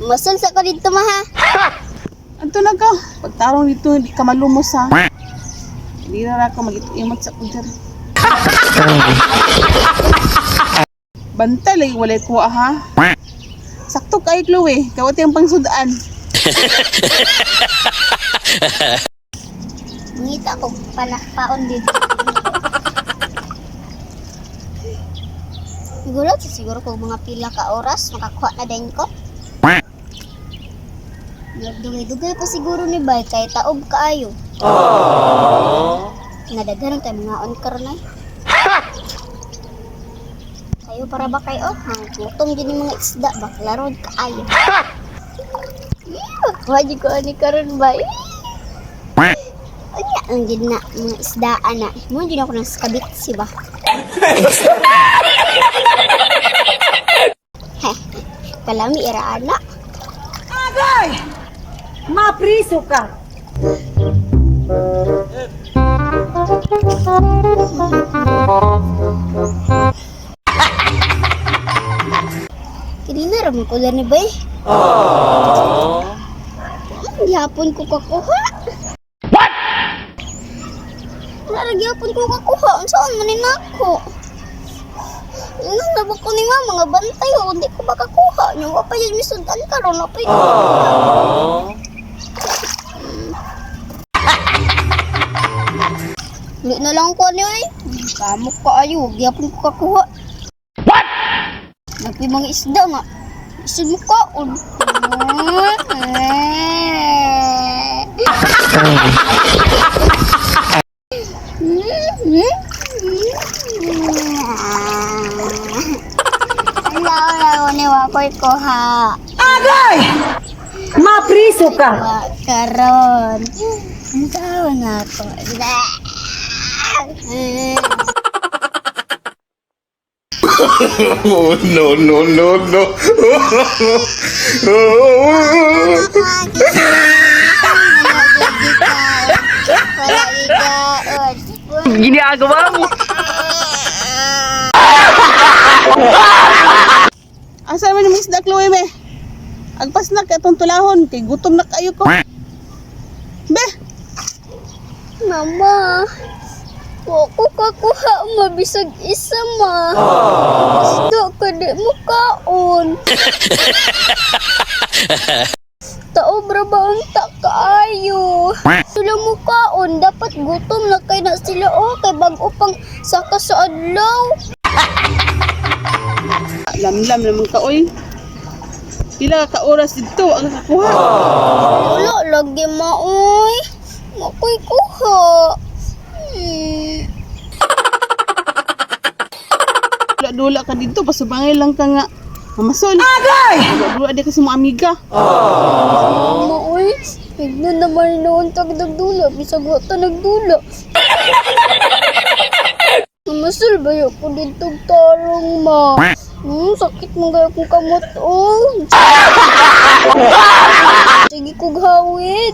Masalsa ka dito maha. Anto na ka. Pagtarong dito, hindi ka malumos ha. Hindi na ako mag-imot sa kuder. Bantay lagi walay kuha ha. Sakto kay Chloe, kawat yung pangsudaan. Ngita ko paon dito. Siguro kung mga pila ka oras makakuha na din ko. Dugay-dugay pa siguro ni Bay kay taob kaayo. Nadaghan tayo mga on karon ay. Kayo para ba kayo? Gutom din yung mga isda ba? Klaro kaayo. Wajib ko ani karon ba? Anya ang gid na mga isdaan na. Mo din ako nang skabit si ba. Kalami ira ana. Agay! Mapriso ka! Kanina ramon ko ni Bay. Gihapon ko kakuha. What? Wala gihapon ko kakuha. Saan man nako? Nang nabak ko ni mama nga bantay o hindi ko makakuha. Nung pa yung misudan karon na pa yun. Hindi na lang ko niyo eh. Kamok ka ayo. Gihapon ko kakuha. What? Napi mga isda nga. Isig mo kaon. Wakoy ko ha. Agay! Mapriso ka! Karon. Ang tawa na ako. Oh, no, no, no, no. Gini agawa mo. Asa man yung isda Chloe me? Agpas na katong tulahon kay gutom na kayo ko. Be. Mama. Wako kakuha mabisag isa ma. Isda ka di mo kaon. Taobra ba ang takaayo? Sila mo kaon, dapat gutom na kay na sila o kay bago pang saka sa adlaw. Lamlam naman ka oy. Pila ka oras dito ang kakuha. Wala lagi maoy. Makoy kuha. Dula ka dito pasubangay lang ka nga. Mamasol. Agay! Dula di kasi mo amiga. Maoy, tignan naman noon tag nagdula, bisag wata nagdula. Mamasol ba yun ko dito tarong ma? Sakit mo gaya kong kamot oh. Sige kong hawid.